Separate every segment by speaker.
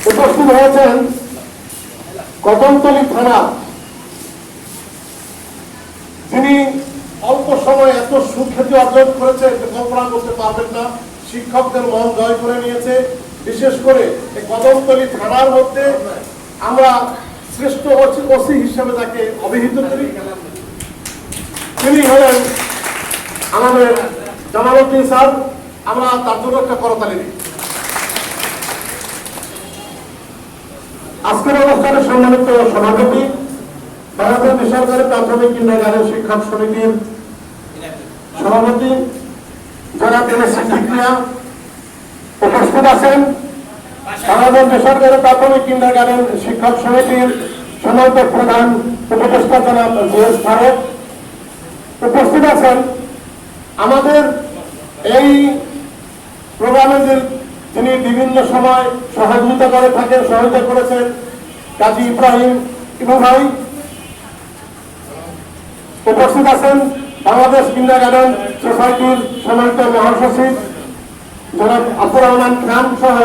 Speaker 1: উপস্থিত হয়েছেন কদমতলী থানা, যিনি অল্প সময় এত সুখ্যাতি অর্জন করেছে কল্পনা করতে পারবেন না। শিক্ষকদের মন জয় করে নিয়েছে। বিশেষ করে এই কদমতলী থানার মধ্যে আমরা শ্রেষ্ঠ ওসি হিসেবে তাকে অভিহিত করি। তিনি হলেন আমাদের জামালউদ্দিন স্যার। আমরা তার জন্য একটা করতালি দিই। আজকের অনুষ্ঠানে সম্মানিত সভাপতি, বাংলাদেশ বেসরকারি প্রাথমিক কিন্ডারগার্টেন শিক্ষক সমিতির সভাপতি জনাব সিদ্দিকিয়া উপস্থিত আছেন। বাংলাদেশ বেসরকারি প্রাথমিক কিন্ডারগার্টেন শিক্ষক সমিতির সম্মানিত প্রধান উপদেষ্টা জনাব জিএস ফারুক উপস্থিত আছেন। আমাদের এই প্রোগ্রামে যিনি বিভিন্ন সময় সহযোগিতা করে থাকেন, সহায়তা করেছেন কাজী ইব্রাহিম ইবু ভাই উপস্থিত আছেন। বাংলাদেশ কিন্ডারগার্টেন সোসাইটির সম্মানিত মহাসচিব জনাব আব্দুর রহমান খান সহ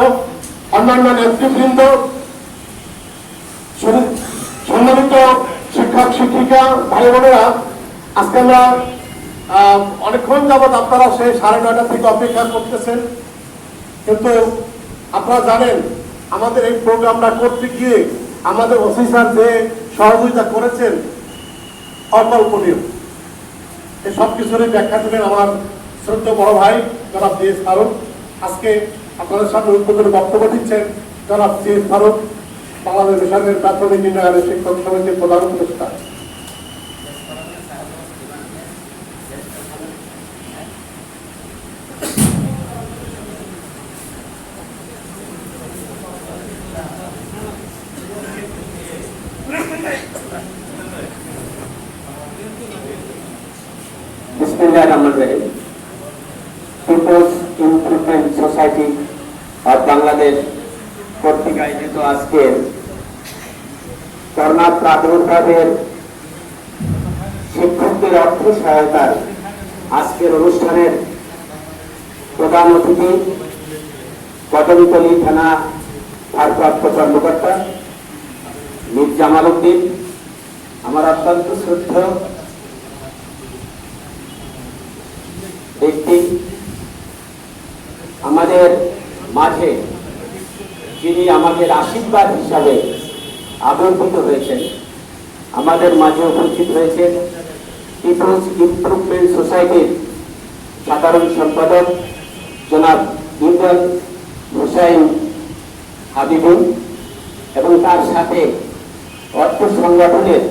Speaker 1: অন্যান্য নেতৃবৃন্দ, সম্মানিত শিক্ষক শিক্ষিকা ভাই বোনেরা, আজকে আমরা অনেকক্ষণ যাবৎ আপনারা সেই 9:30 থেকে অপেক্ষা করতেছেন, কিন্তু আপনারা জানেন আমাদের এই প্রোগ্রামটা করতে গিয়ে আমাদের ওসি স্যার যে সহযোগিতা করেছেন অকল্পনীয়। এই সব কিছুরই ব্যাখ্যা দেবেন আমার শ্রদ্ধেয় বড় ভাই জনাব জিএস ফারুক। আজকে আপনাদের সামনে উদ্বোধনী বক্তব্য দিচ্ছেন জনাব জিএস ফারুক, বাংলাদেশ বেসরকারি প্রাথমিক কিন্ডারগার্টেন শিক্ষক সমিতির প্রধান উপদেষ্টা।
Speaker 2: Peoples improvement society of Bangladesh কর্তৃক আয়োজিত আজকের করোনা প্রাদুর্ভাবের শিক্ষকদের অর্থ সহায়তার আজকের অনুষ্ঠানের প্রধান অতিথি কদমতলী থানা ভারপ্রাপ্ত কর্মকর্তা মীর জামালউদ্দিন, আমার অত্যন্ত শ্রদ্ধেয় ব্যক্তি, আমাদের মাঝে যিনি আমাদের আশীর্বাদ হিসাবে আবির্ভূত হয়েছেন, আমাদের মাঝে উপস্থিত হয়েছেন পিপলস ইমপ্রুভমেন্ট সোসাইটির সাধারণ সম্পাদক জনাব ইমরান হুসাইন হাবিবুল এবং তার সাথে অর্থ সংগঠনের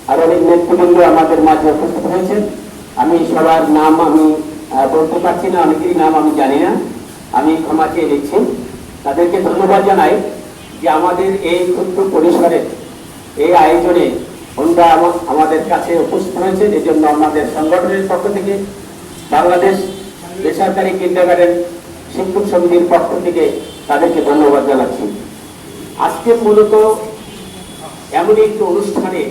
Speaker 2: আরো অনেক নেতৃবৃন্দ আমাদের মাঝে উপস্থিত হয়েছেন। আমি সবার নাম আমি বলতে পারছি না, অনেকেরই নাম আমি জানি না, আমি ক্ষমা চেয়ে নিচ্ছি। তাদেরকে ধন্যবাদ জানাই যে আমাদের এই ক্ষুদ্র পরিসরে এই আয়োজনে ওনারা আমাদের কাছে উপস্থিত হয়েছেন। এই জন্য আমাদের সংগঠনের পক্ষ থেকে, বাংলাদেশ বেসরকারি কিন্ডারগার্টেন শিক্ষক সমিতির পক্ষ থেকে তাদেরকে ধন্যবাদ জানাচ্ছি। আজকে মূলত এমন একটি অনুষ্ঠানে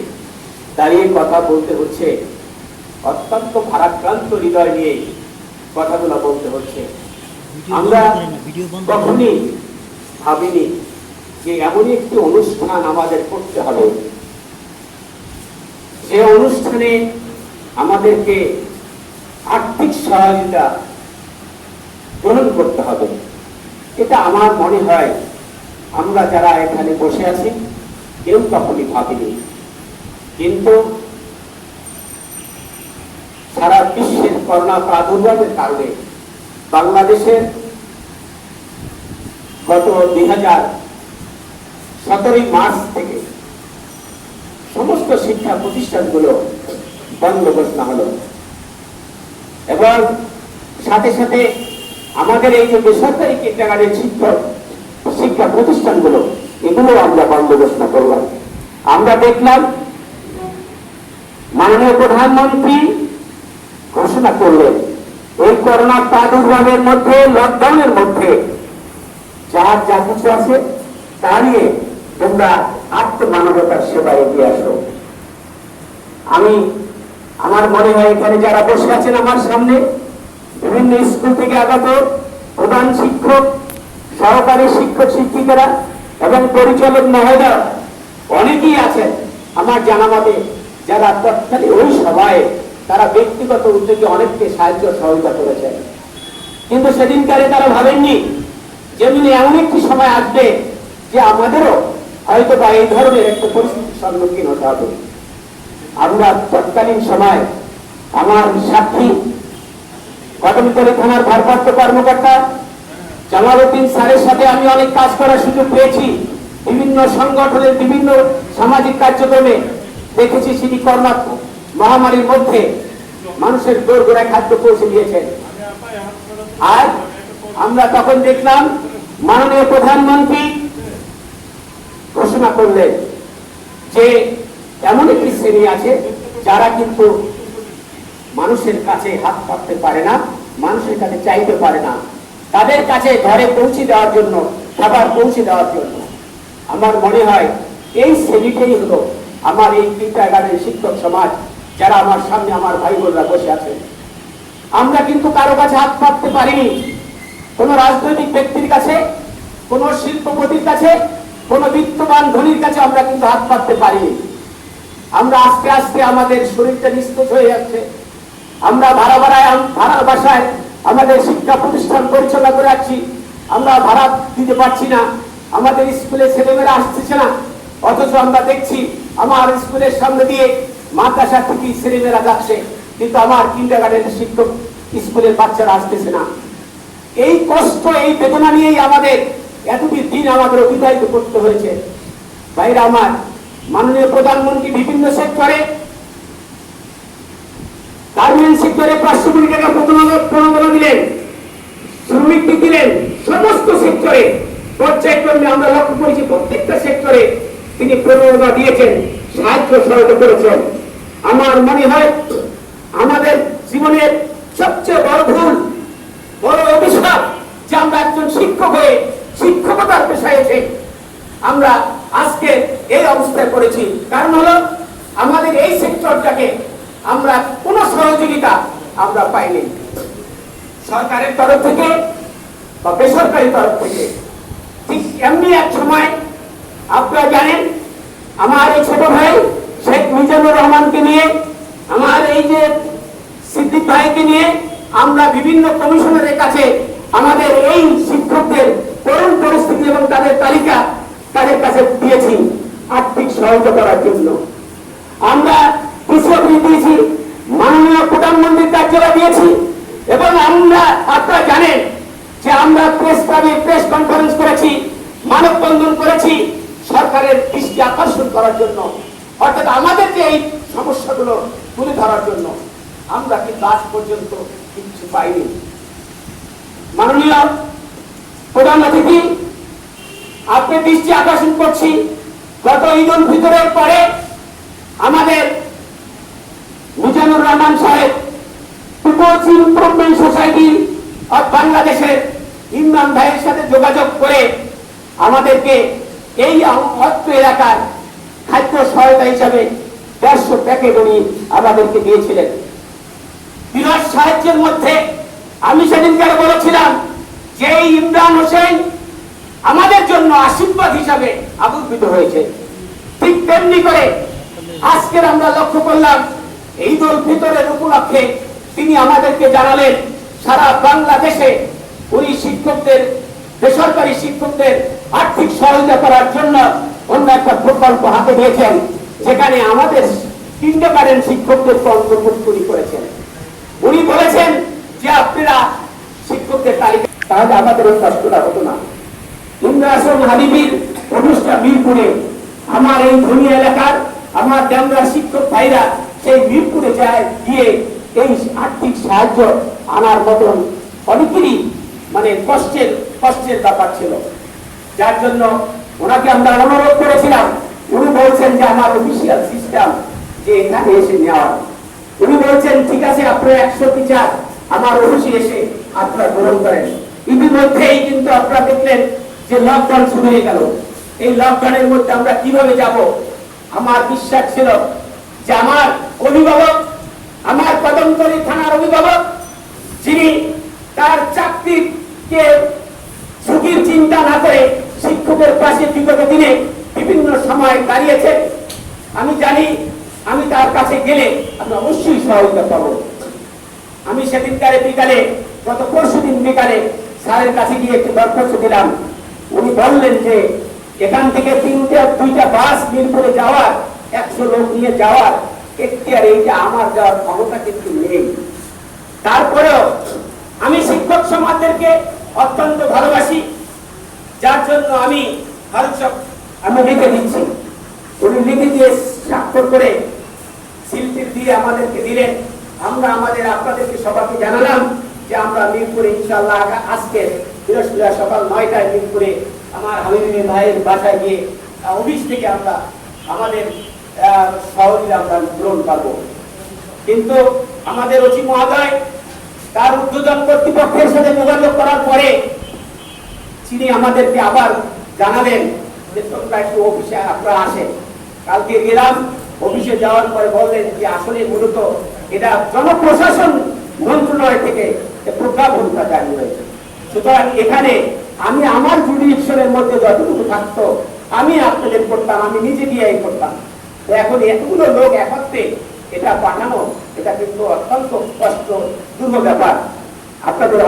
Speaker 2: দাঁড়িয়ে কথা বলতে হচ্ছে, অত্যন্ত ভারাক্রান্ত হৃদয় নিয়ে কথাগুলো বলতে হচ্ছে। আমরা কখনই ভাবিনি যে এমনই একটি অনুষ্ঠান আমাদের করতে হবে, যে অনুষ্ঠানে আমাদেরকে আর্থিক সহায়তা গ্রহণ করতে হবে। এটা আমার মনে হয় আমরা যারা এখানে বসে আছি কেউ কখনই ভাবিনি, কিন্তু সারা বিশ্বের করোনা প্রাদুর্ভাবের কারণে বাংলাদেশের গত 2017 মার্চ থেকে সমস্ত শিক্ষা প্রতিষ্ঠানগুলো বন্ধ ঘোষণা হলো এবং সাথে সাথে আমাদের এই যে বেসরকারি কিন্ডারগার্টেন শিক্ষা প্রতিষ্ঠানগুলো এগুলো আমরা বন্ধ ঘোষণা করলাম। আমরা দেখলাম মাননীয় প্রধানমন্ত্রী ঘোষণা করলেন এই করোনা প্রাদুর্ভাবের মধ্যে, লকডাউনের মধ্যে যার যা কিছু আছে তা নিয়ে তোমরা আত্মমানবতার সেবায় এগিয়ে আসো। আমার মনে হয় এখানে যারা বসে আছেন আমার সামনে, বিভিন্ন স্কুল থেকে আগত প্রধান শিক্ষক, সহকারী শিক্ষক শিক্ষিকারা এবং পরিচালক মহোদয় অনেকেই আছেন আমার জানা মতে, যারা তৎকালীন ওই সময়ে তারা ব্যক্তিগত উদ্যোগে অনেককে সাহায্য সহযোগিতা করেছেন। কিন্তু সেদিনকারে তারা ভাবেননি যেমনি এমন একটি সময় আসবে যে আমাদেরও হয়তো বা এই ধরনের একটা পরিস্থিতির সম্মুখীন হতে হবে। আমরা তৎকালীন সময় আমার সাক্ষী কদমতলী থানার ভারপ্রাপ্ত কর্মকর্তা জামালউদ্দিন স্যারের সাথে আমি অনেক কাজ করার সুযোগ পেয়েছি। বিভিন্ন সংগঠনের বিভিন্ন সামাজিক কার্যক্রমে দেখেছি তিনি করোনা মহামারীর মধ্যে মানুষের দোরগোড়ায় খাদ্য পৌঁছে দিয়েছেন। আর আমরা তখন দেখলাম মাননীয় প্রধানমন্ত্রী ঘোষণা করলেন যে এমন একটি শ্রেণী আছে যারা কিন্তু মানুষের কাছে হাত পাততে পারে না, মানুষের কাছে চাইতে পারে না, তাদের কাছে ঘরে পৌঁছে দেওয়ার জন্য, খাবার পৌঁছে দেওয়ার জন্য। আমার মনে হয় এই শ্রেণীটাই হলো আমার এই কিন্ডারগার্টেন শিক্ষক সমাজ, যারা আমার সামনে আমার ভাই বোনরা বসে আছেন। আমরা কিন্তু কারো কাছে হাত পাততে পারিনি, কোন রাজনৈতিক ব্যক্তির কাছে, কোন শিল্পপতির কাছে, কোন বিত্তবান ধনীর কাছে আমরা কিন্তু হাত পাততে পারিনি। আমরা আস্তে আস্তে আমাদের শরীরটা নিস্তেজ হয়ে যাচ্ছে। আমরা ভাড়া বাসায় আমাদের শিক্ষা প্রতিষ্ঠান পরিচালনা করে যাচ্ছি, আমরা ভাড়া দিতে পারছি না, আমাদের স্কুলে ছেলেমেয়েরা আসতেছে না, অথচ আমরা দেখছি আমার স্কুলের সামনে দিয়ে মাদ্রাসা থেকে ছেলেমেয়েরা যাচ্ছে, কিন্তু আমার কিন্ডারগার্টেনের শিক্ষক স্কুলের বাচ্চারা আসতেছে না। এই কষ্ট, এই বেদনা নিয়েই আমাদের এতটি দিন আমাদের অতিবাহিত করতে হয়েছে। ভাইরা আমার, মাননীয় প্রধানমন্ত্রী বিভিন্ন সেক্টরে, গার্মেন্টস সেক্টরে 500 কোটি টাকা প্রণোদনা দিলেন, শ্রমিককে দিলেন, সমস্ত সেক্টরে পর্যায়ক্রমে আমরা লক্ষ্য করেছি প্রত্যেকটা সেক্টরে তিনি প্রণোদনা দিয়েছেন, সাহায্য সহযোগিতা করেছেন। আমার মনে হয় আমাদের জীবনের সবচেয়ে বড় ভুল, বড় অভিশাপ যে আমরা একজন শিক্ষক হয়ে শিক্ষকতার পেশায় এসে আমরা আজকে এই অবস্থায় পড়েছি। কারণ হলো আমাদের এই সেক্টরটাকে আমরা কোনো সহযোগিতা আমরা পাইনি, সরকারের তরফ থেকে বা বেসরকারি তরফ থেকে। ঠিক এমনি এক সময় আপনারা জানেন আমার এই ছোট ভাই শেখ মিজানুর রহমানকে নিয়ে, আমার এই যে সিদ্দিক ভাইকে নিয়ে আমরা বিভিন্ন কমিশনারের কাছে আমাদের এই শিক্ষকদের করুণ পরিস্থিতি এবং তাদের তালিকা তাদের কাছে দিয়েছি আর্থিক সহায়তা করার জন্য। আমরা কৃষকদের দিয়েছি, মাননীয় প্রধানমন্ত্রীর কার্যালয় দিয়েছি, এবং আমরা আপনারা জানেন যে আমরা প্রেস কনফারেন্স করেছি, মানববন্ধন করেছি সরকারের দৃষ্টি আকর্ষণ করার জন্য, অর্থাৎ আমাদের যে এই সমস্যাগুলো তুলে ধরার জন্য। আমরা কিন্তু আজ পর্যন্ত কিছু পাইনি। মাননীয় প্রধান অতিথি, আপনি দৃষ্টি আকর্ষণ করছি, গত ঈদ উল ফিতরের পরে আমাদের মিজানুর রহমান সাহেব পিপলস ইমপ্রুভমেন্ট সোসাইটি অফ বাংলাদেশের ইমরান ভাইয়ের সাথে যোগাযোগ করে আমাদেরকে এই অত্র এলাকার খাদ্য সহায়তা হিসাবে 150 প্যাকেট উনি আমাদেরকে দিয়েছিলেন। বিরাট সাহায্যের মধ্যে আমি সেদিনকার বলেছিলাম যে ইমরান হোসেন আমাদের জন্য আশীর্বাদ হিসাবে আবির্ভূত হয়েছে। ঠিক তেমনি করে আজকের আমরা লক্ষ্য করলাম ঈদ উল ফিতরের উপলক্ষে তিনি আমাদেরকে জানালেন সারা বাংলাদেশে উনি শিক্ষকদের, বেসরকারি শিক্ষকদের আর্থিক সহায়তা করার জন্য অন্য একটা প্রকল্প হাতে নিয়েছেন, যেখানে আমাদের কিন্ডারগার্টেন শিক্ষকদের অন্তর্ভুক্ত করেছেন। উনি বলেছেন যে আপনারা শিক্ষকদের তালিকা, তাহলে আমাদের ওই কষ্টটা হতো না। ইন্দ্রাসন হাবিবির অনুষ্ঠান মিরপুরে, আমার এই ধনী এলাকার আমার ড্যামরা শিক্ষক ভাইরা সেই মিরপুরে যায় গিয়ে এই আর্থিক সাহায্য আনার মতন অনেকেরই মানে কষ্টের ব্যাপার ছিল, যার জন্য ওনাকে আমরা অনুরোধ করেছিলাম। উনি বলছেন যে আমার অফিসিয়াল সিস্টেম যে এখানে এসে নেওয়া, উনি বলছেন ঠিক আছে আপনারা 100 টিচার আমার অফিসে এসে আপনারা গ্রহণ করেন। ইতিমধ্যেই কিন্তু আপনারা দেখলেন যে লকডাউন শুরু হয়ে গেল। এই লকডাউনের মধ্যে আমরা কিভাবে যাব? আমার বিশ্বাস ছিল যে আমার অভিভাবক, আমার কদমতলী থানার অভিভাবক, যিনি তার চাকরিকে ঝুঁকির চিন্তা না করে শিক্ষক বুকের পাশে বিগত দিনে বিভিন্ন সময় দাঁড়িয়েছে। আমি জানি আমি তার কাছে গেলে আমি অবশ্যই সহযোগিতা পাবো। আমি সেদিনকারে বিকালে, গত পরশুদিন বিকালে স্যারের কাছে গিয়ে একটি দরখাস্ত দিলাম। উনি বললেন যে এখান থেকে দুইটা বাস মিরপুরে যাওয়ার, 100 লোক নিয়ে যাওয়ার এখতিয়ার, এইটা আমার যাওয়ার ক্ষমতা কিন্তু নেই। তারপরেও আমি শিক্ষক সমাজদেরকে অত্যন্ত ভালোবাসি, যার জন্য আমি আমি লিখে দিচ্ছি। উনি লিখে দিয়ে স্বাক্ষর করে সিলটির দিয়ে আমাদেরকে দিলেন। আমরা আপনাদেরকে সবাইকে জানালাম যে আমরা মিরপুরে ইনশাআল্লাহ আজকে বৃহস্পতিবার সকাল 9টায় মিরপুরে আমার হাবিবি ভাইয়ের বাসায় গিয়ে অফিস থেকে আমরা আমাদের সহযোগিতা আমরা গ্রহণ করবো। কিন্তু আমাদের ওসি মহোদয় তার উদ্বোধন কর্তৃপক্ষের সাথে যোগাযোগ করার পরে তিনি আমাদেরকে আবার জানালেন যে তোমরা একটু অফিসে আপনারা আসেন। কালকে গেলাম, অফিসে যাওয়ার পরে বললেন যে আসলে মূলত এটা জনপ্রশাসন মন্ত্রণালয় থেকে প্রজ্ঞাপনটা জারি হয়েছে। সুতরাং এখানে আমি আমার জুডিকশনের মধ্যে যতটুকু থাকতো আমি আপনাদের করতাম, আমি নিজে গিয়েই করতাম। তো এখন এতগুলো লোক একত্রে এটা পাঠানো, এটা কিন্তু অত্যন্ত কষ্ট দুর্গম ব্যাপার। আপনাদের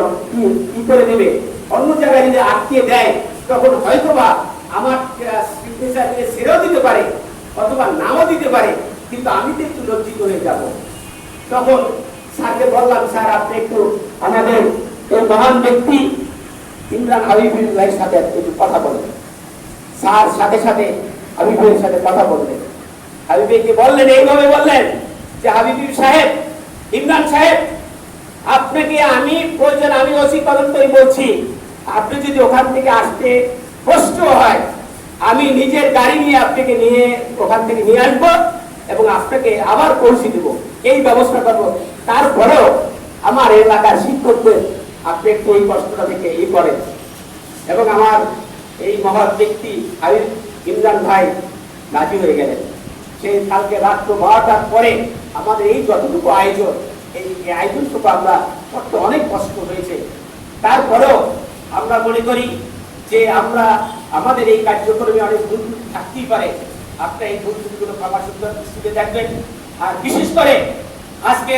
Speaker 2: কি করে দেবে? অন্য জায়গায় যদি আটকে দেয় তখন হয়তোবা আমার সিগনেচার দিয়ে ছেড়েও দিতে পারে অথবা নাও দিতে পারে, কিন্তু আমি তো একটু লজ্জিত হয়ে যাব। তখন স্যারকে বললাম, স্যার আপনি একটু আমাদের এই মহান ব্যক্তি ইমরান হাবিবুর ভাইয়ের সাথে একটু কথা বলবেন। স্যার সাথে সাথে হাবিবের সাথে কথা বললেন। হাবিবকে বললেন, এইভাবে বললেন যে হাবিবুর সাহেব, ইমরান সাহেব, আপনাকে আমি প্রয়োজন আমি ওসি তদন্তই বলছি, আপনি যদি ওখান থেকে আসতে কষ্ট হয় আমি নিজের গাড়ি নিয়ে আপনাকে নিয়ে ওখান থেকে নিয়ে আসবো এবং আপনাকে আবার পৌঁছে দেবো, এই ব্যবস্থা করবো। তারপরেও আমার এলাকার শিক্ষকদের আপনি একটু এই কষ্টটা থেকে করেন। এবং আমার এই মহৎ ব্যক্তি হাবিব ইমরান ভাই রাজি হয়ে গেলেন। সেই কালকে রাত্র 12টার পরে আমাদের এই যতটুকু আয়োজন, এই আয়োজনটুকু আমরা করতে অনেক কষ্ট হয়েছে। তারপরেও আমরা মনে করি যে আমরা আমাদের এই কার্যক্রমে অনেক ভুল থাকতেই পারে, আপনার এই ভুল ত্রুটিগুলো ক্ষমা সুন্দর দৃষ্টিতে দেখবেন। আর বিশেষ করে আজকে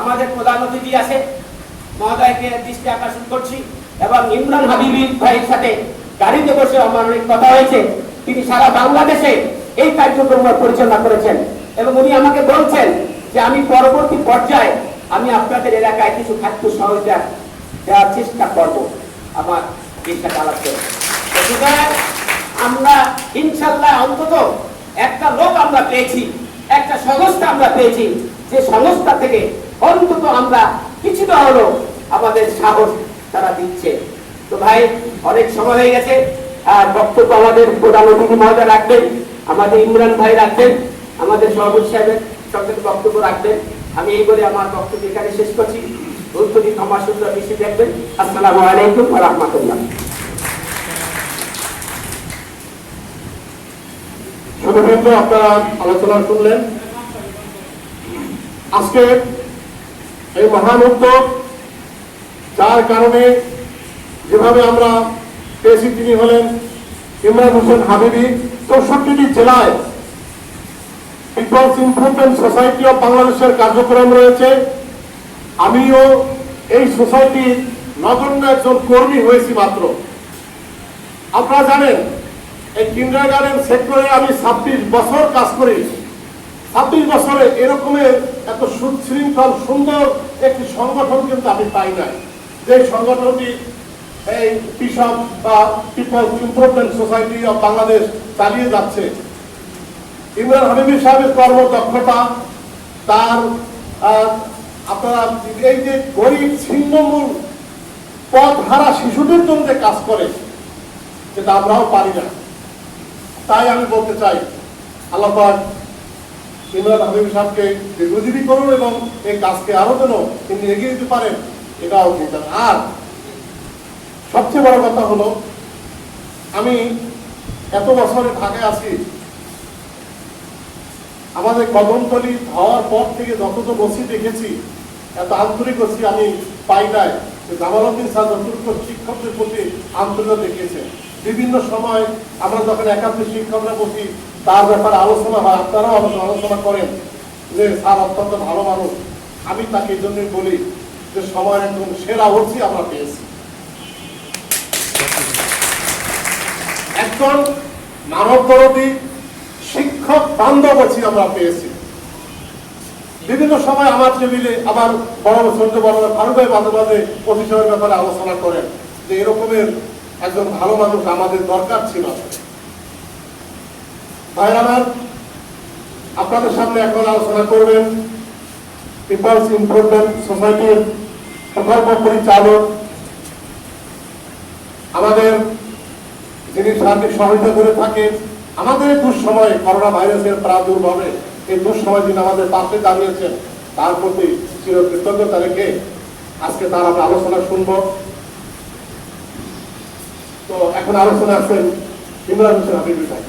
Speaker 2: আমাদের প্রধান অতিথি আছে, মহোদয়কে দৃষ্টি আকর্ষণ করছি, এবং ইমরান হাবিবি ভাইয়ের সাথে গাড়িতে বসে আমার অনেক কথা হয়েছে। তিনি সারা বাংলাদেশে এই কার্যক্রম পরিচালনা করেছেন এবং উনি আমাকে বলছেন যে আমি পরবর্তী পর্যায়ে আমি আপনাদের এলাকায় কিছু খাদ্য সহযোগিতা দেওয়ার চেষ্টা করব আমার চেষ্টা চালাতে। আমরা ইনশাল্লাহ অন্তত একটা লোক আমরা পেয়েছি, একটা সংস্থা আমরা পেয়েছি, যে সংস্থা থেকে অন্তত আমরা কিছুটা হলো আমাদের সাহস তারা দিচ্ছে। তো ভাই অনেক সময় হয়ে গেছে, আর বক্তব্য আমাদের প্রধান অতিথি মহোদয় রাখবেন, আমাদের ইমরান ভাই রাখবেন, আমাদের সভাপতি সাহেবের সঙ্গে বক্তব্য রাখবেন। আমি এই বলে আমার বক্তব্য এখানে শেষ করছি। উত্তরটি ক্ষমা সুন্দর বেশি দেখবেন। আসসালামু আলাইকুম ওয়া রাহমাতুল্লাহ।
Speaker 1: শুধুমাত্র আপনারা আলোচনা শুনলেন। আজকে এই মহান উদ্যোগ, যার কারণে যেভাবে আমরা পেয়েছি, তিনি হলেন ইমরান হোসেন হাবিবি। 64টি জেলায় পিপলস ইমপ্রুভমেন্ট সোসাইটি অফ বাংলাদেশের কার্যক্রম রয়েছে। আমিও এই সোসাইটির নগণ্য একজন কর্মী হয়েছি মাত্র। আপনারা জানেন এই কিন্ডারগার্টেন সেক্টরে আমি 26 বছর কাজ করি। 26 বছরে এরকমের এত সুশৃঙ্খল সুন্দর একটি সংগঠন কিন্তু আমি পাই নাই, যে সংগঠনটি এই পিসব বা peoples improvement society of Bangladesh চালিয়ে যাচ্ছে। ইমরান হাবিবি সাহেবের কর্মদক্ষতা, তার আপনারা এই যে গরিব ছিন্নমূল পথ হারা শিশুদের জন্য যে কাজ করে, সেটা আমরাও পারি না। তাই আমি বলতে চাই, আল্লাহ পাক ইমরান হাবিবি সাহেবকে দীর্ঘজীবী করুন এবং এই কাজকে আরো যেন তিনি এগিয়ে দিতে পারেন, এটাও চিন্তা। আর সবচেয়ে বড় কথা হলো, আমি এত বছরে ঢাকায় আছি, আমাদের কদমতলী হওয়ার পর থেকে যত বসি দেখেছি, এত আন্তরিক বসি আমি পাই নাই। জামালউদ্দিন স্যার যথেষ্ট শিক্ষকদের প্রতি আন্তরিকতা দেখিয়েছেন। বিভিন্ন সময় আমরা যখন একাত্তর শিক্ষকরা বসি তার ব্যাপারে আলোচনা হয়, আপনারাও আলোচনা করেন যে স্যার অত্যন্ত ভালো মানুষ। আমি তাকে এই জন্যই বলি যে সময়ের একদম সেরা অর্থী আমরা পেয়েছি, একজন মানবদরদী শিক্ষক বান্ধব আমরা পেয়েছি। বিভিন্ন সময় আমার টেবিলে আবার বড় ছোট বড় ফারুক ভাই মাঝে মাঝে প্রতিষ্ঠানের ব্যাপারে আলোচনা করেন যে এরকমের একজন ভালো মানুষ আমাদের দরকার ছিল। ভাইরা আমার, আপনাদের সামনে এখন আলোচনা করবেন পিপলস ইমপ্রুভমেন্ট সোসাইটির প্রকল্প পরিচালক, আমাদের যিনি সার্বিক সহায়তা করে থাকেন আমাদের দুঃসময়ে করোনা ভাইরাসের প্রাদুর্ভাবে, এই দুঃসময় যিনি আমাদের পাশে দাঁড়িয়েছেন তার প্রতি চির কৃতজ্ঞতা রেখে আজকে তার আমরা আলোচনা শুনব। তো এখন আলোচনা আছেন ইমরান হোসেন হাবিবুল ভাই।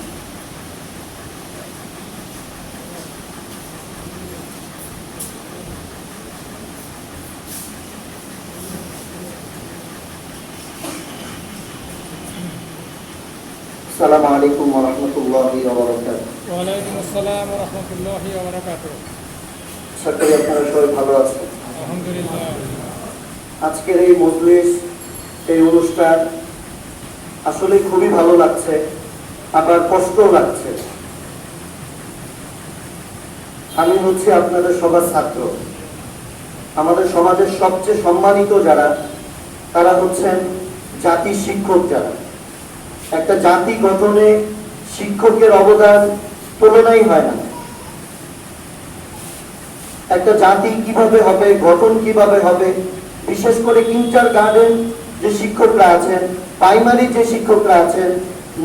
Speaker 3: আসসালামু আলাইকুম ওয়া রাহমাতুল্লাহি ওয়া বারাকাতুহু।
Speaker 4: ওয়া আলাইকুম আসসালাম ওয়া রাহমাতুল্লাহি ওয়া বারাকাতুহু।
Speaker 3: আশা করি আপনারা সবাই ভালো আছেন।
Speaker 4: আলহামদুলিল্লাহ।
Speaker 3: আজকের এই মজলিস, এই অনুষ্ঠান আসলে খুবই ভালো লাগছে, আবার কষ্টও লাগছে। আমি হচ্ছি আপনাদের সবার ছাত্র। আমাদের সমাজের সবচেয়ে সম্মানিত যারা, তারা হচ্ছেন জাতির শিক্ষক। যারা একটা জাতি গঠনে শিক্ষকের অবদান তুলনাই হয় না। একটা জাতি কিভাবে হবে, গঠন কিভাবে হবে, বিশেষ করে কিন্টার গার্ডেন যে শিক্ষকরা আছেন, প্রাইমারি যে শিক্ষকরা আছেন,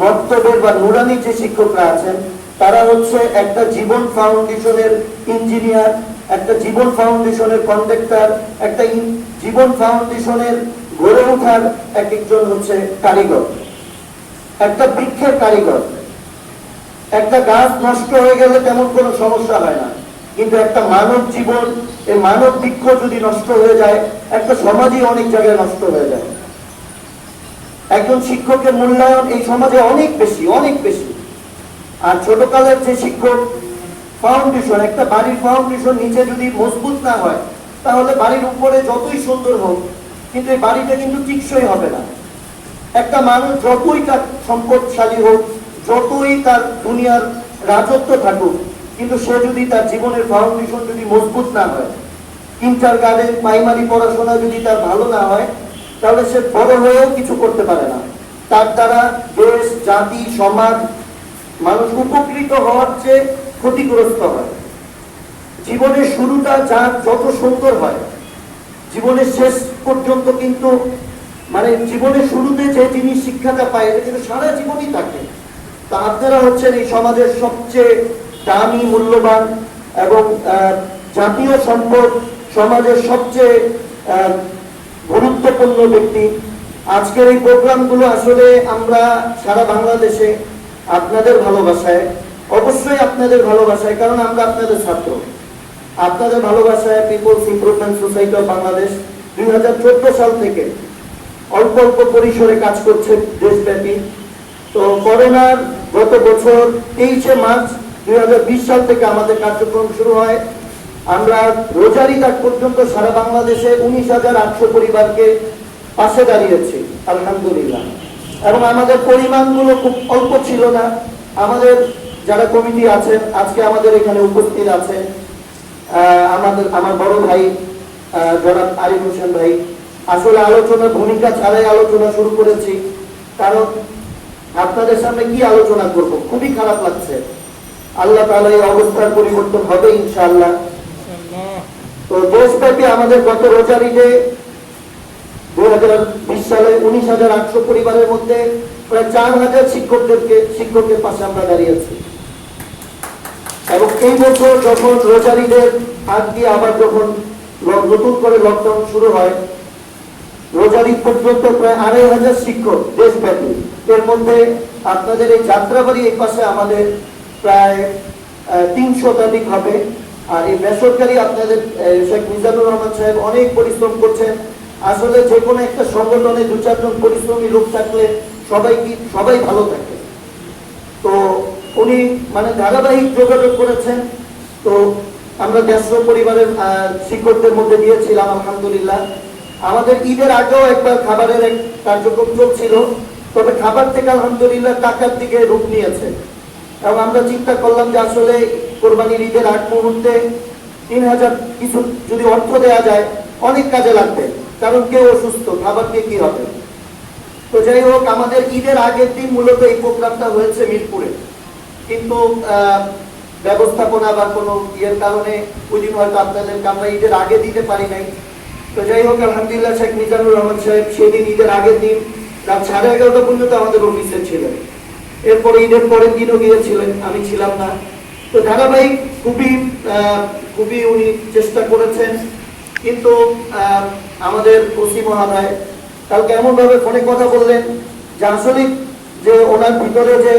Speaker 3: মক্তবের বা নুরানি যে শিক্ষকরা আছেন, তারা হচ্ছে একটা জীবন ফাউন্ডেশনের ইঞ্জিনিয়ার, একটা জীবন ফাউন্ডেশনের কন্ডাক্টর, একটা জীবন ফাউন্ডেশনের গড়ে ওঠার এক একজন হচ্ছে কারিগর, একটা বৃক্ষের কারিগর। একটা গাছ নষ্ট হয়ে গেলে তেমন কোনো সমস্যা হয় না, কিন্তু একটা মানব জীবন, এই মানব বৃক্ষ যদি নষ্ট হয়ে যায়, একটা সমাজই অনেক জায়গায় নষ্ট হয়ে যায়। একজন শিক্ষকের মূল্যায়ন এই সমাজে অনেক বেশি, অনেক বেশি। আর ছোটকালের যে শিক্ষক ফাউন্ডেশন, একটা বাড়ির ফাউন্ডেশন নিচে যদি মজবুত না হয়, তাহলে বাড়ির উপরে যতই সুন্দর হোক, কিন্তু এই বাড়িটা কিন্তু টিকসই হবে না। একটা মানুষ যতই তার সম্পদশালী হোক, যতই তার দুনিয়ার রাজত্ব থাকুক, কিন্তু সে যদি তার জীবনের ফাউন্ডেশন যদি মজবুত না হয়, কিন্টার গার্ডেন প্রাইমারি পড়াশোনা যদি তার ভালো না হয়, তাহলে সে বড় হয়েও কিছু করতে পারে না। তার দ্বারা দেশ, জাতি, সমাজ, মানুষ উপকৃত হওয়ার চেয়ে ক্ষতিগ্রস্ত হয়। জীবনের শুরুটা যার যত সুন্দর হয়, জীবনের শেষ পর্যন্ত কিন্তু মানে জীবনের শুরুতে যে জিনিস শিক্ষাটা পায়, এটা কিন্তু সারা জীবনই থাকে। তা আপনারা হচ্ছেন এই সমাজের সবচেয়ে দামি, মূল্যবান এবং জাতীয় সম্পদ, সমাজের সবচেয়ে গুরুত্বপূর্ণ ব্যক্তি। আজকের এই প্রোগ্রামগুলো আসলে আমরা সারা বাংলাদেশে আপনাদের ভালোবাসায়, অবশ্যই আপনাদের ভালোবাসায়, কারণ আমরা আপনাদের ছাত্র, আপনাদের ভালোবাসায় peoples improvement society of Bangladesh 2014 সাল থেকে অল্প অল্প পরিসরে কাজ করছে দেশব্যাপী। তো করোনার গত বছর 23 মার্চ 2020 সাল থেকে আমাদের কার্যক্রম শুরু হয়। আমরা রোজার ঈদ পর্যন্ত সারা বাংলাদেশে 19,800 পরিবারকে পাশে দাঁড়িয়েছি, আলহামদুলিল্লাহ। এবং আমাদের পরিমাণগুলো খুব অল্প ছিল না। আমাদের যারা কমিটি আছেন, আজকে আমাদের এখানে উপস্থিত আছেন আমার বড় ভাই জনাব আরিফ হোসেন ভাই। আসলে আলোচনার ভূমিকা ছাড়াই আলোচনা শুরু করেছি, কারণ আপনাদের সামনে কি আলোচনা করব, খুবই খারাপ লাগছে। আল্লাহ তাআলা এই অবস্থার পরিবর্তন হবে ইনশাআল্লাহ। তো দেশব্যাপী আমাদের গত রোজার ঈদে 2020 সালে 19,800 পরিবারের মধ্যে প্রায় 4,000 শিক্ষকের পাশে আমরা দাঁড়িয়েছি। এবং এই বছর যখন রোজার ঈদের আগ দিয়ে আবার যখন নতুন করে লকডাউন শুরু হয়, রোজার ঈদ পর্যন্ত প্রায় 2,500 শিক্ষক দেশব্যাপী। এর মধ্যে আপনাদের এই যাত্রাবাড়ি এই পাশে আমাদের প্রায় 300 শতাধিক হবে। আর এই বেসরকারি আপনাদের শেখ মিজানুর রহমান সাহেব অনেক পরিশ্রম করছেন, আসলে যে কোনো একটা সংগঠনে 2-4 জন পরিশ্রমী লোক থাকলে সবাই ভালো থাকে। তো উনি মানে ধারাবাহিক যোগাযোগ করেছেন। তো আমরা 150 পরিবারের শিক্ষকদের মধ্যে দিয়েছিলাম আলহামদুলিল্লাহ। আমাদের ঈদের আগেও একবার খাবারের এক কার্যক্রম চলছিল, তবে খাবার থেকে আলহামদুলিল্লাহ টাকার দিকে রূপ নিয়েছে। এবং আমরা চিন্তা করলাম যে আসলে কোরবানির ঈদের আগ মুহূর্তে 3000 কিছু যদি অর্থ দেওয়া যায় অনেক কাজে লাগবে, কারণ কেউ অসুস্থ, খাবার দিয়ে কি হবে। তো যাই হোক, আমাদের ঈদের আগের দিন মূলত এই প্রোগ্রামটা হয়েছে মিরপুরে, কিন্তু ব্যবস্থাপনা বা কোনো ইয়ের কারণে ওই দিন হয়তো আপনাদেরকে আমরা ঈদের আগে দিতে পারি নাই। তো যাই হোক, আলহামদুলিল্লাহ শেখ মিজানুর রহমান সাহেব সেদিন ঈদের আগের দিন রাত 11:30 পর্যন্ত আমাদের অফিসে ছিলেন। এরপরে ঈদের পরের দিনও গিয়েছিলেন, আমি ছিলাম না। তো ধারাবাহিক খুবই উনি চেষ্টা করেছেন, কিন্তু আমাদের ওসি মহাশয় কালকে এমন ভাবে ফোনে কথা বললেন যে আসলে যে ওনার ভিতরে যে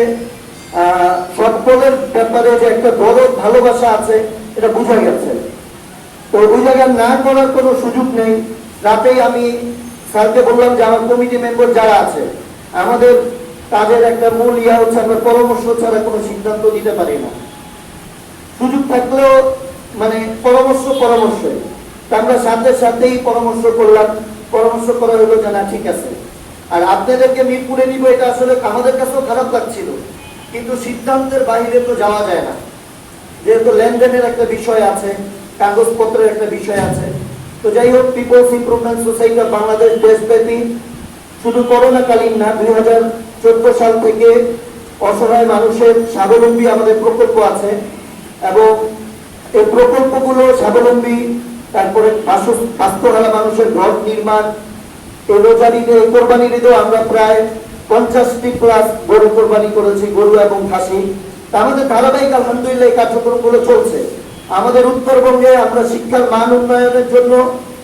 Speaker 3: সৎপদের ব্যাপারে যে একটা বড় ভালোবাসা আছে এটা বোঝা গেছে। তো ওই জায়গায় না করার কোনো সুযোগ নেই। রাতেই আমি স্যারকে বললাম যে আমার কমিটি মেম্বার যারা আছে, আমাদের তাদের একটা মূল হচ্ছে আমরা পরামর্শ ছাড়া কোনো সিদ্ধান্ত দিতে পারি না। সুযোগ থাকলেও মানে পরামর্শই আমরা সাথেই পরামর্শ করলাম। পরামর্শ করা হলো যে না ঠিক আছে, আর আপনাদেরকে মিরপুরে নিব, এটা আসলে আমাদের কাছেও খারাপ লাগছিল, কিন্তু সিদ্ধান্তের বাইরে তো যাওয়া যায় না, যেহেতু লেনদেনের একটা বিষয় আছে, কাগজপত্রের একটা বিষয় আছে। তো যাই হোক, peoples improvement society of Bangladesh দেশব্যাপী শুধু করোনাকালীন না, 2014 সাল থেকে অসহায় মানুষের স্বাবলম্বী আমাদের প্রকল্প আছে, এবং এই প্রকল্পগুলো স্বাবলম্বী, তারপরে বাস্তুহারা মানুষের ঘর নির্মাণ, এই রোজার ঈদে, এই কোরবানির ঈদেও আমরা প্রায় 50টি প্লাস গরু কোরবানি করেছি, গরু এবং খাসি। আমাদের ধারাবাহিক আলহামদুলিল্লাহ এই কার্যক্রমগুলো চলছে। আমাদের উত্তরবঙ্গে আমরা শিক্ষার মান উন্নয়নের জন্য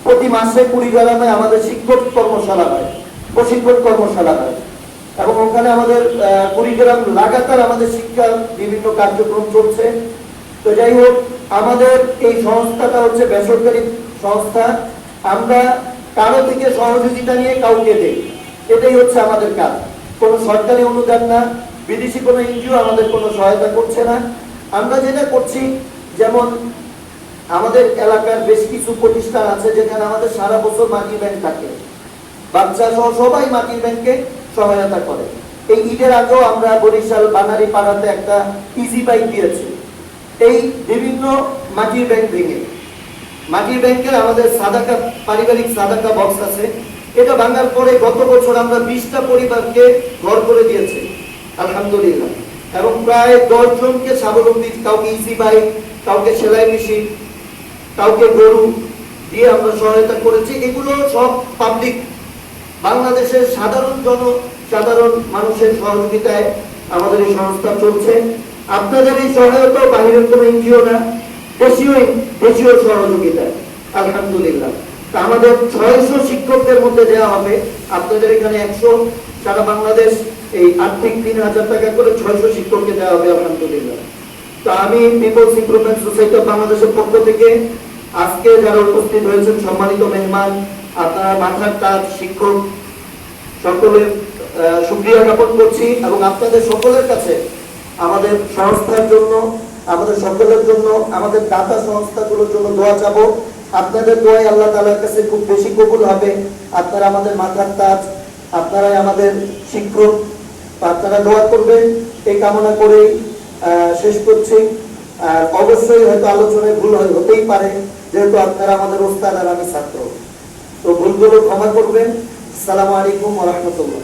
Speaker 3: প্রতি মাসে 20 গ্রামে আমাদের শিক্ষক কর্মশালা হয়, প্রশিক্ষণ কর্মশালা হয়, এবং ওখানে আমাদের 20 গ্রাম লাগাতার আমাদের শিক্ষার বিভিন্ন কার্যক্রম চলছে। তো যাই হোক, আমাদের এই সংস্থাটা হচ্ছে বেসরকারি সংস্থা। আমরা কারো থেকে সহযোগিতা নিয়ে কাউকে দেই, এটাই হচ্ছে আমাদের কাজ। কোনো সরকারি অনুদান না, বিদেশি কোনো এনজিও আমাদের কোনো সহায়তা করছে না। আমরা যেটা করছি, যেমন আমাদের এলাকার বেশ কিছু প্রতিষ্ঠান আছে যেখানে আমাদের সারা বছর মাটির ব্যাংক থাকে, বাচ্চা সহ সবাই মাটির ব্যাংকে সহায়তা করে। এই ঈদের আগেও আমরা বরিশাল বানারী পাড়াতে একটা ইজি বাইক দিয়েছি। এই বিভিন্ন মাটির ব্যাংক ভেঙে, মাটির ব্যাংকের আমাদের সাদাকা পারিবারিক সাদাকা বক্স আছে, এটা ভাঙার পরে গত বছর আমরা 20টা পরিবারকে ঘর করে দিয়েছি আলহামদুলিল্লাহ, এবং প্রায় 10 জনকে স্বাবলম্বী, কাউকে ইজি বাইক, কাউকে সেলাই মেশিন, কাউকে গরু দিয়ে আমরা সহায়তা করেছি। এগুলো সব পাবলিক, বাংলাদেশের সাধারণ মানুষের সহযোগিতায় আমাদের এই সংস্থা চলছে। আপনাদের এই সহায়তা বাহিরের কোনো এনজিও না, দেশীয় সহযোগিতায় আলহামদুলিল্লাহ। তা আমাদের 600 শিক্ষকদের মধ্যে দেওয়া হবে, আপনাদের এখানে 100, সারা বাংলাদেশ এই আর্থিক 3000 টাকা করে 600 শিক্ষককে দেওয়া হবে আলহামদুলিল্লাহ। তো আমি পিপলস ইমপ্রুভমেন্ট সোসাইটি অফ বাংলাদেশের পক্ষ থেকে আজকে যারা উপস্থিত হয়েছেন সম্মানিত মেহমান, আপনারা মাথার তাজ শিক্ষক সকলের শুকরিয়া জ্ঞাপন করছি, এবং আপনাদের সকলের কাছে আমাদের সংস্থার জন্য, আমাদের সকলের জন্য, আমাদের দাতা সংস্থাগুলোর জন্য দোয়া চাবো। আপনাদের দোয়াই আল্লাহ তাআলার কাছে খুব বেশি কবুল হবে। আপনারা আমাদের মাথার তাজ, আপনারাই আমাদের শিক্ষক, আপনারা দোয়া করবেন এই কামনা করেই শেষ করছি। আর অবশ্যই হয়তো আলোচনায় ভুল হতেই পারে, যেহেতু আপনারা আমাদের ওস্তাদ আর আমি ছাত্র, তো ভুলগুলো ক্ষমা করবেন। আসসালামু আলাইকুম ওয়া রাহমাতুল্লাহ।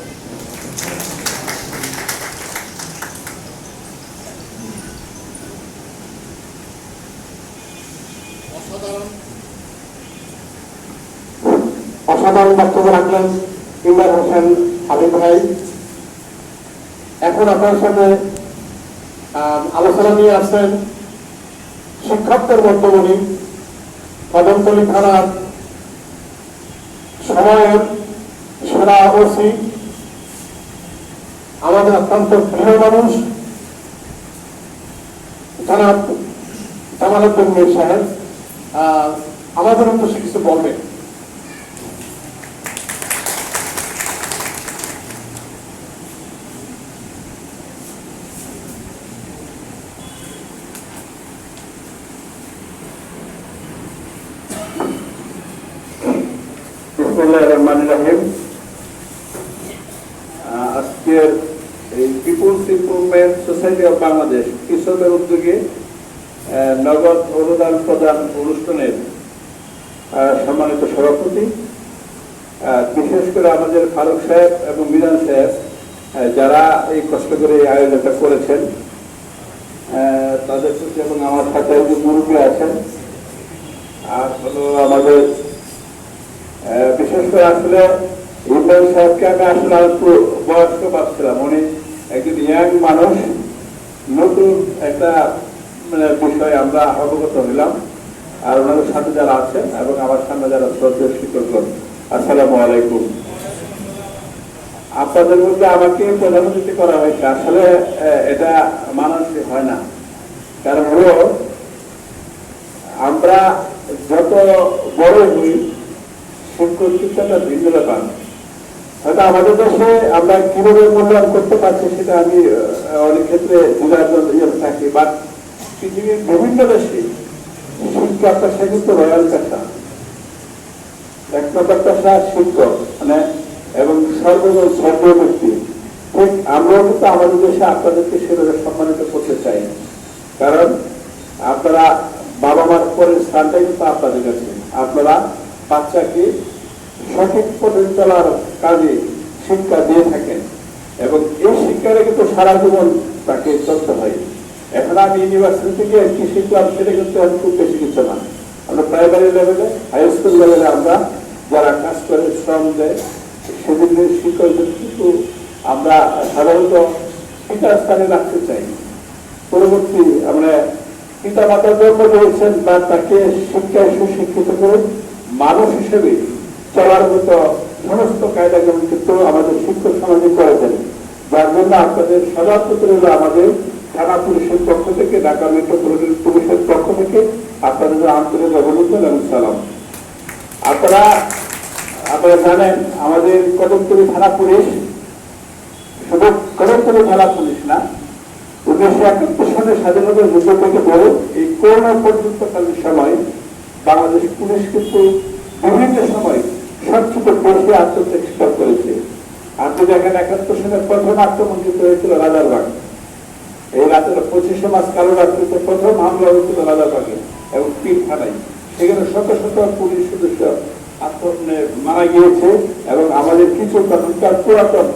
Speaker 1: অসাধারণ বক্তব্য রাখলেন ইমরান হোসেন হাবিব ভাই। এখন আপনার সামনে আলোচনা নিয়ে আসছেন শিক্ষকদের মধ্যমণি, কদমতলী থানার সময়ের সেরা ওসি, আমাদের অত্যন্ত প্রিয় মানুষ জনাব জামালউদ্দিন মীর সাহেব আমাদের উদ্দেশ্যে কিছু বলবেন।
Speaker 5: বিসমিল্লাহির রহমানির রহিম। আজকের এই peoples improvement society of Bangladesh কৃষকের উদ্যোগে নগদ অনুদান প্রদান অনুষ্ঠানের সম্মানিত সভাপতি, বিশেষ করে আমাদের ফারুক সাহেব এবং মিজান সাহেব যারা এই কষ্ট করে এই আয়োজনটা করেছেন তাদের প্রতি, এবং আমার সাথে যে মুরব্বী আছেন, আর হলো আমাদের বিশেষ করে আসলে ইমরান সাহেবকে আমি আসলে একটু বয়স্ক ভাবছিলাম। উনি একজন ইয়াং মানুষ, নতুন একটা বিষয় আমরা অবগত হইলাম। আর ওনাদের সাথে যারা আছেন এবং আমার সামনে যারা শ্রদ্ধেয় শিক্ষকগণ, আসসালামু আলাইকুম। আপনাদের মধ্যে আমাকে প্রধান অতিথি করা হয়েছে, আসলে এটা মানানসই হয় না। কারণ হলো আমরা যত বড় হই শিক্ষক শিক্ষাটা ভিন্ন ব্যাপার। হয়তো আমাদের দেশে আমরা কিভাবে মূল্যায়ন করতে পারছি সেটা আমি অনেক ক্ষেত্রে বোঝার থাকি, বাট পৃথিবীর বিভিন্ন দেশে শিক্ষা পেশা কিন্তু রয়্যাল পেশা, এক নম্বর পেশা শিক্ষক এবং সর্ব ব্যক্তি। ঠিক আমরাও কিন্তু আমাদের দেশে আপনাদেরকে সেভাবে সম্মানিত করতে চাই, কারণ আপনারা বাবা মার পরের স্থানটাই কিন্তু আপনাদের কাছে। আপনারা বাচ্চাকে সঠিক পথে চলার কাজে শিক্ষা দিয়ে থাকেন এবং এই শিক্ষাটা কিন্তু সারা জীবন তাকে চলতে হয়। এখন আমি ইউনিভার্সিটি থেকে কি শিখলাম সেটা কিন্তু আমি খুব বেশি কিছু না। আমরা প্রাইমারি লেভেলে, হাই স্কুল লেভেলে আমরা যারা কাজ করে শ্রম দেয় সেদিনের শিক্ষকদের কিন্তু আমরা সাধারণত পিতার স্থানে রাখতে চাই। পরবর্তী আমরা পিতা মাতার জন্ম দিয়েছেন বা তাকে শিক্ষায় সুশিক্ষিত করে মানুষ হিসেবে চলার মতো সমস্ত কায়দাগুলো কিন্তু আমাদের শিক্ষক সমাজে করেছেন, যার জন্য আপনাদের সভাপতি হল আমাদের থানা পুলিশের পক্ষ থেকে, ঢাকা মেট্রোপলিটন পুলিশের পক্ষ থেকে আপনাদের আন্তরিক অভিনন্দন এবং সালাম। আপনারা জানেন আমাদের কদমতলী থানা পুলিশ শুধু কদমতলী থানা পুলিশ না, 1971 সালের স্বাধীনতা যুদ্ধ থেকে বলে এই করোনা পর্যন্তকালীন সময় বাংলাদেশ পুলিশ কিন্তু বিভিন্ন সময় সবচেয়ে বেশি আত্মচেষ্টা করেছে। আপনি দেখেন 71 সালের প্রথম আক্রমণ কিন্তু হয়েছিল রাজারবাগ। এই রাতের 25শে মার্চ কালো রাত্রিতে প্রথম হামলা হয়েছিল রাজারবাগে এবং পীর থানায়। সেখানে শত শত পুলিশ সদস্য মারা গিয়েছে এবং আমাদের কিছু তখনকার পুরাতন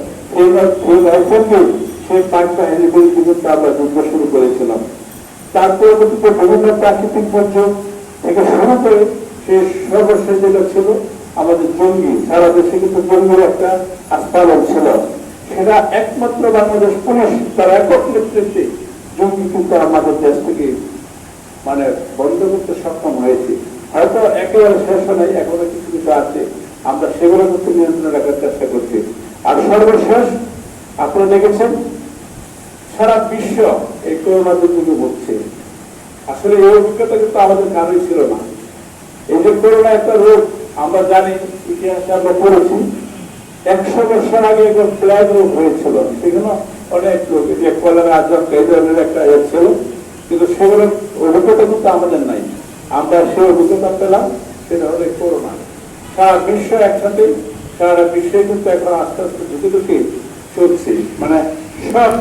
Speaker 5: সেই পাক বাহিনীর বিরুদ্ধে আমরা যুদ্ধ শুরু করেছিলাম। তার পরবর্তীতে বিভিন্ন প্রাকৃতিক দুর্যোগ থেকে শুরু করে সে সর্বশেষ যেটা ছিল আমাদের জঙ্গি, সারা দেশে কিন্তু জঙ্গির একটা আস্ফালন ছিল। সেটা একমাত্র বাংলাদেশ পুলিশ তার একক নেতৃত্বে জঙ্গি কিন্তু আমাদের দেশ থেকে বন্ধ করতে সক্ষম হয়েছে। হয়তো একেবারে শেষ হয়, এখনো কিছু কিছু আছে, আমরা সেগুলো কিন্তু নিয়ন্ত্রণ রাখার চেষ্টা করছি। আর সর্বশেষ আপনারা দেখেছেন সারা বিশ্ব এই করোনা দুর্যোগে ভুগছে। আসলে এই অভিজ্ঞতা কিন্তু আমাদের কারোই ছিল না। এই যে করোনা একটা রোগ, আমরা জানি ইতিহাসে আমরা পড়েছি 100 বছর আগে একজন প্লেগ রোগ হয়েছিল, সেখানে অনেক লোক যে কলেরা আজক এই ধরনের একটা ছিল, কিন্তু সেগুলোর অভিজ্ঞতা কিন্তু আমাদের নাই। আমরা সেই অভিজ্ঞতা পেলাম, সেটা হলো করোনা। সারা বিশ্ব একসাথে, সারা বিশ্বে কিন্তু এখন আস্তে আস্তে ঢুকে ঢুকে চলছে, সব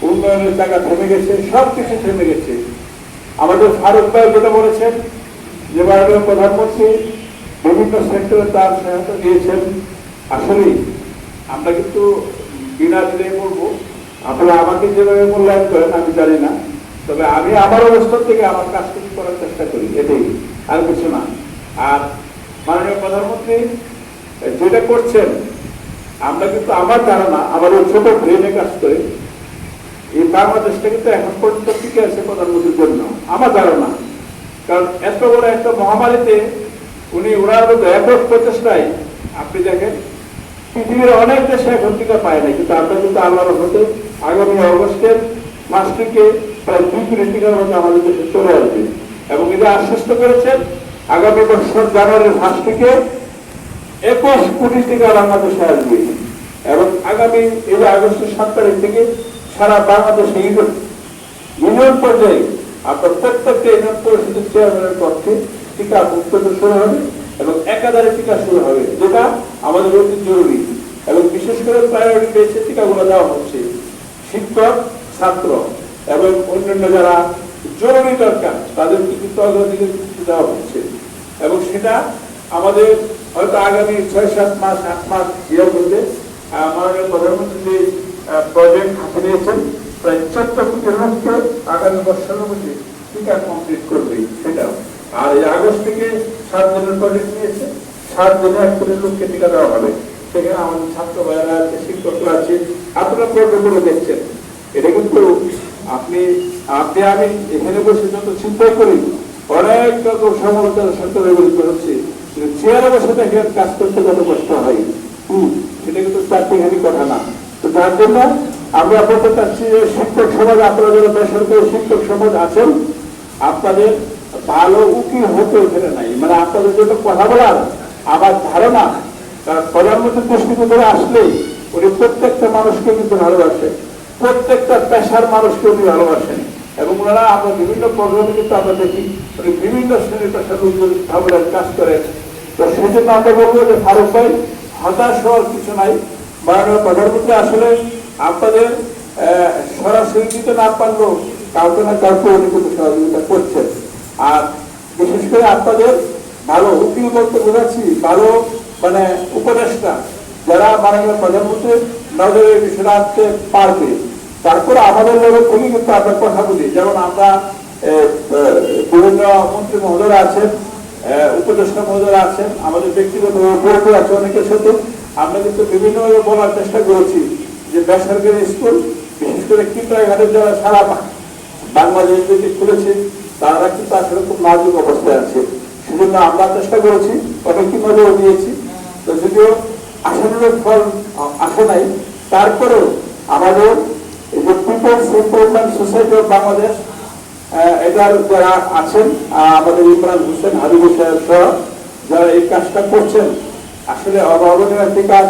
Speaker 5: উন্নয়নের জায়গা থেমে গেছে, সব কিছু থেমে গেছে। আমাদের ফারুক ভাই যেটা বলেছেন যে মাননীয় প্রধানমন্ত্রী বিভিন্ন সেক্টরে তার সহায়তা দিয়েছেন। আসলে আমরা কিন্তু বিনা দিনে বলবো, আপনারা আমাকে যেভাবে মূল্যায়ন করেন আমি জানি না, তবে আমি আমার অবস্থান থেকে আমার কাজটুকু করার চেষ্টা করি, এটাই, আর কিছু না। আর মাননীয় প্রধানমন্ত্রী যেটা করছেন, আমরা কিন্তু আমার ধারণা, আমার ওই ছোট ব্রেনে কাজ করে এই বাংলাদেশটা কিন্তু এখন পর্যন্ত টিকে আছে প্রধানমন্ত্রীর জন্য, আমার ধারণা। কারণ এত বড় একটা মহামারীতে উনি ওনার মতো একক প্রচেষ্টায়, আপনি দেখেন পৃথিবীর অনেক দেশে এখন টিকা পায় না, কিন্তু আমরা কিন্তু আল্লাহর হতে আগামী অগস্টের মাস থেকে প্রায় 2 কোটি টিকার মতো আমাদের দেশে চলে আসবে। এবং এটা আশ্বস্ত করেছেন আগামী বছর জানুয়ারির 1 থেকে 21 কোটি টিকা বাংলাদেশে আসবে। এবং আগামী এই আগস্টের 7 তারিখ থেকে সারা বাংলাদেশে ইউনিয়ন পর্যায়ে আপনার প্রত্যেকটা ইউনিয়ন পরিষদের চেয়ারম্যানের পক্ষে টিকা উৎপাদন শুরু হবে এবং একাধারে টিকা শুরু হবে, যেটা আমাদের অতি জরুরি। এবং বিশেষ করে প্রায়োরিটি বেসে টিকাগুলো দেওয়া হচ্ছে শিক্ষক, ছাত্র এবং অন্যান্য যারা জরুরি দরকার তাদেরকে কিন্তু অগ্রাধিকার দেওয়া হচ্ছে। এবং সেটা আমাদের হয়তো আগামী 6-7 মাস 8 মাস ইয়ে করবে। মাননীয় প্রধানমন্ত্রী যে প্রজেক্ট হাতে নিয়েছেন, প্রায় 14 কোটি লোককে আগামী বছরের মধ্যে টিকা কমপ্লিট করবে সেটাও। আর এই আগস্ট থেকে 7 দিনের প্রজেক্ট নিয়েছে, 7 দিনে 1 কোটি লোককে টিকা দেওয়া হবে। সেখানে আমাদের ছাত্র ভাইয়েরা আছে, শিক্ষকরা আছে, আপনারা প্রোগ্রামগুলো দেখছেন। এটা কিন্তু আপনি আমি এখানে বসে যত চিন্তাই করি, অনেক রকম সমালোচনা সরকারের বিরুদ্ধে হচ্ছে, চেয়ারে বসে দেখেন কাজ করতে যত কষ্ট হয়, সেটা কিন্তু চারটিখানি কথা না। তো যার জন্য আমি আপনাদের চাচ্ছি যে শিক্ষক সমাজ, আপনারা যারা বেসরকারি শিক্ষক সমাজ আছেন, আপনাদের ভালো উকিল হতে ওখানে নাই। মানে আপনাদের জন্য কথা বলার আমার ধারণা, প্রধানমন্ত্রীর দৃষ্টিতে ধরে আসলে উনি প্রত্যেকটা মানুষকে কিন্তু ভালোবাসেন, প্রত্যেকটা পেশার মানুষকে উনি ভালোবাসেন। এবং ওনারা আমরা বিভিন্ন প্রোগ্রামে কিন্তু আমরা দেখি উনি বিভিন্ন শ্রেণীর পেশার ভাবে কাজ করেন। তো সেই জন্য আমরা বলবো যে ফারুক ভাই, হতাশ হওয়ার কিছু নাই। মাননীয় প্রধানমন্ত্রী আসলে আপনাদের সরাসরি দিতে না পারলেও কাউকে না কাউকে উনি কিন্তু সহযোগিতা করছেন। আর বিশেষ করে আপনাদের ভালো উকিল বলতে বোঝাচ্ছি, ভালো মানে উপদেষ্টা যারা মাননীয় প্রধানমন্ত্রীর নজরে বিষয়টা আনতে পারবে। তারপরে আমাদের লেভেল থেকে কিন্তু আমরা কথা বলি, যেমন আমরা বিভিন্ন মন্ত্রী মহোদয়রা আছেন, উপদেষ্টা মহোদয়রা আছেন, আমাদের ব্যক্তিগত উপরে আছে অনেকের সাথে আমরা কিন্তু বিভিন্নভাবে বলার চেষ্টা করেছি যে বেসরকারি স্কুল, বিশেষ করে কিন্ডারগার্টেন যারা সারা বাংলাদেশ থেকে খুলেছে, তারা কিন্তু আসলে খুব নাজুক অবস্থায় আছে। সেজন্য আমরা চেষ্টা করেছি, অনেকটি নজর দিয়েছি। তো যদিও আশানুরূপ ফল আসে নাই, তারপরেও আমাদের এই যে peoples improvement society of Bangladesh, এটার যারা আছেন, আমাদের ইমরান হোসেন হাবিবুর সাহেব সহ যারা এই কাজটা করছেন, আসলে অভাবনীয় একটি কাজ।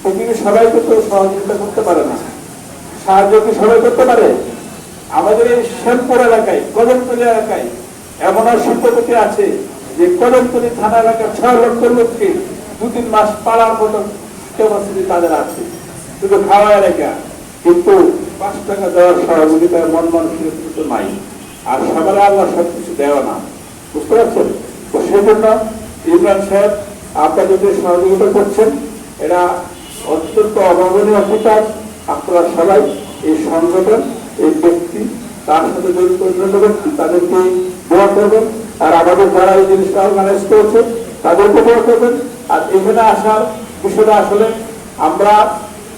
Speaker 5: পৃথিবীর সবাই কিন্তু সহযোগিতা করতে পারে না, সাহায্য কি সবাই করতে পারে? আমাদের এই শ্যামপুর এলাকায়, কদমতলী এলাকায় এমন শিল্পপতি আছে যে কদমতলী থানা এলাকার 6 লক্ষ লোককে 2-3 মাস পাড়ার মতো ক্যাপাসিটি তাদের আছে, শুধু খাওয়া এলাকা। কিন্তু 5 টাকা দেওয়ার সহযোগিতায় মন মানুষের কিন্তু নাই। আর সবার আল্লাহ সবকিছু দেওয়া না, বুঝতে পারছেন? তো সেই জন্য ইমরান সাহেব আপনারা যদি সহযোগিতা করছেন, এরা অত্যন্ত অভাবনীয় অধিকার। আপনারা সবাই এই সংগঠন, এই ব্যক্তি, তার সাথে জড়িত অন্যান্য ব্যক্তি, তাদেরকে দোয়া করবেন। আর আমাদের যারা এই জিনিসটা অর্গানাইজ করেছে তাদেরকে দোয়া করবেন। আর এখানে আসার বিষয়টা আসলে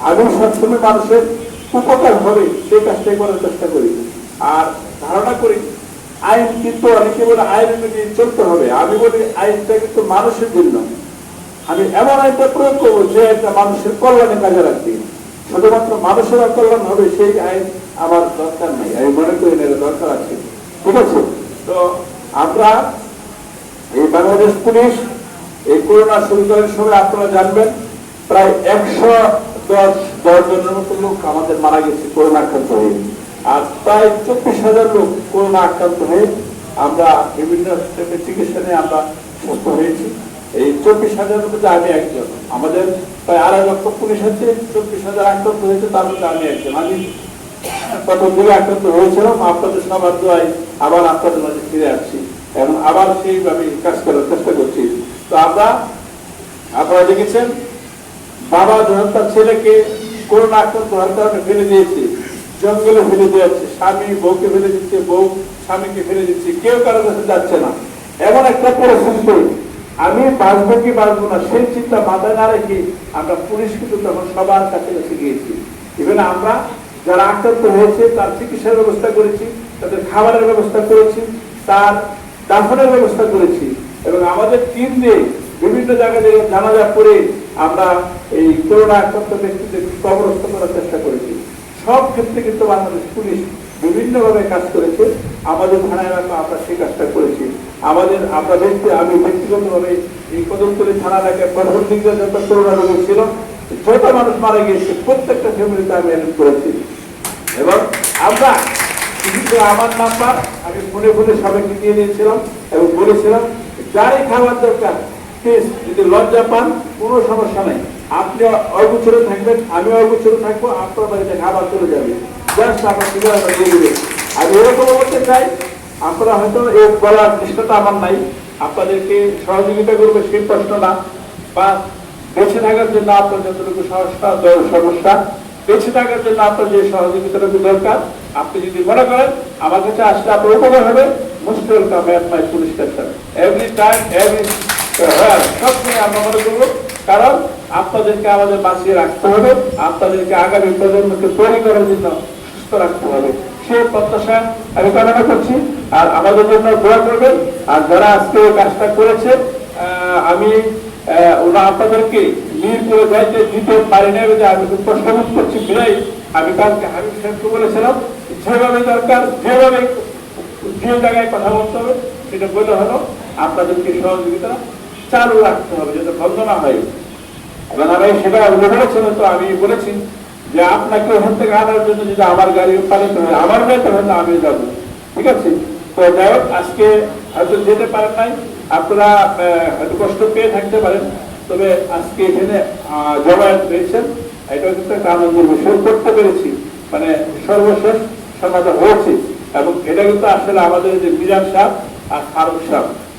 Speaker 5: আমি সবসময় মানুষের উপকার হবে সেই কাজটাই করার চেষ্টা করি। আর ধারণা করি আইন কিন্তু অনেকে বলে আইন অনুযায়ী চলতে হবে, আমি বলি আইনটা কিন্তু মানুষের জন্য। আমি এমন আইনটা প্রয়োগ করবো যে একটা মানুষের কল্যাণে কাজে রাখবে, শুধুমাত্র মানুষের কল্যাণ হবে সেই আইন আমার দরকার নেই। আমি মনে করি না এটা দরকার আছে, ঠিক আছে? তো আমরা এই বাংলাদেশ পুলিশ এই করোনা শুরু করার সময় আপনারা জানবেন প্রায় 110 জনের মতো লোক আমাদের মারা গেছে করোনা আক্রান্ত হয়ে। আর প্রায় 24,000 লোক করোনা আক্রান্ত হয়ে আমরা বিভিন্ন চিকিৎসা নিয়ে আমরা সুস্থ হয়েছি। এই 24,000 মধ্যে আমি একজন। আমাদের প্রায় 2.5 লক্ষ পুলিশ আছে, 24,000 আক্রান্ত হয়েছে, তার মধ্যে আমি একজন। আমি প্রথম দিকে আক্রান্ত হয়েছিলাম, আপনাদের সবার দোয়ায় আবার আপনাদের মাঝে ফিরে আসছি এবং আবার সেইভাবে কাজ করার চেষ্টা করছি। তো আপনারা দেখেছেন বাবা যখন তার ছেলেকে করোনা আক্রান্ত হওয়ার কারণে ফেলে দিয়েছে, জঙ্গলে ফেলে দিয়েছে, স্বামী বউকে ফেলে দিচ্ছে, বউ স্বামীকে ফেলে দিচ্ছে, কেউ কারো কাছে যাচ্ছে না। এমন একটা পরিস্থিতি, আমি বাঁচবো কি বাঁচবো না সেই চিন্তা মাথায় না রেখে আমরা পুলিশ কিন্তু তখন সবার কাছে কাছে গিয়েছি। ইভেন আমরা যারা আক্রান্ত হয়েছে তার চিকিৎসার ব্যবস্থা করেছি, তাদের খাবারের ব্যবস্থা করেছি, তার দাফনের ব্যবস্থা করেছি এবং আমাদের টিম দিয়ে বিভিন্ন জায়গায় জানাজা করে আমরা এই করোনা আক্রান্ত ব্যক্তিদের কবরস্থ করার চেষ্টা করেছি। সব ক্ষেত্রে কিন্তু বাংলাদেশ পুলিশ বিভিন্নভাবে কাজ করেছে। আমাদের থানা এলাকা আমরা সেই কাজটা করেছি। আমি ব্যক্তিগতভাবে এই কদমতলী থানা এলাকায় প্রথম দিকে যত করোনা রোগী ছিল, যত মানুষ মারা গিয়েছে, প্রত্যেকটা ফ্যামিলিতে আমি হেল্প করেছি। এবং আমরা আমার নাম্বার আমি ফোনে সবাইকে দিয়ে দিয়েছিলাম এবং বলেছিলাম যারই খাবার দরকার প্লিজ, যদি লজ্জা পান কোনো সমস্যা নাই, আপনি অগুছরে থাকবেন, আমি অগুছরে থাকবো, আপনার বাড়িতে খাবার চলে যাবে, জাস্ট আপনার ঠিকানাটা দিয়ে দিবেন। আমি এরকম বলতে চাই, আপনারা হয়তো এই বলার চেষ্টাটা আমার নাই, আপনাদেরকে সহযোগিতা করবে সেই প্রশ্ন না, বা বেঁচে থাকার জন্য আপনার যতটুকু সমস্যা, বেঁচে থাকার জন্য আপনার যে সহযোগিতাটুকু দরকার, আপনি যদি মনে করেন আমার কাছে আসলে আপনার উপকার হবে, most welcome at my police station, every time, every সবসময় আমরা মনে করবো। কারণ আপনাদেরকে আমাদের বাঁচিয়ে রাখতে হবে, আপনাদেরকে আগামী প্রজন্মকে তৈরি করার জন্য সুস্থ রাখতে হবে, সেই প্রত্যাশা আমি কামনা করছি। আর আমাদের জন্য দোয়া করবেন। আর যারা আজকে এই কাজটা করেছে, আমি ওরা আপনাদেরকে মিরপুরে যাইতে দিতে পারি না, যে আমি খুব কষ্টবোধ করছি বিদায়। আমি কালকে হাবিব সাহেবকে বলেছিলাম যেভাবে দরকার, যেভাবে যে জায়গায় কথা বলতে হবে সেটা বলে হলো আপনাদেরকে সহযোগিতা চালু রাখতে হবে, যাতে বন্ধ না হয়। এবং আমি সেটা বলেছিলাম, তো আমি বলেছি যে আপনাকে ওখান থেকে আনার জন্য যদি আমার গাড়ি পালিত হয়, আমার গাড়িতে হয়তো আমি যাবো, ঠিক আছে? তো যাই হোক, আজকে হয়তো যেতে পারেন নাই, আপনারা হয়তো কষ্ট পেয়ে থাকতে পারেন, তবে আজকে এখানে জমায়েত পেয়েছেন, এটা কিন্তু একটা আনন্দের বিষয়, করতে পেরেছি, মানে সর্বশেষ সমাধান হয়েছে। এবং এটা কিন্তু আসলে আমাদের যে মিজান সাহেব আর ফারুক সাহেব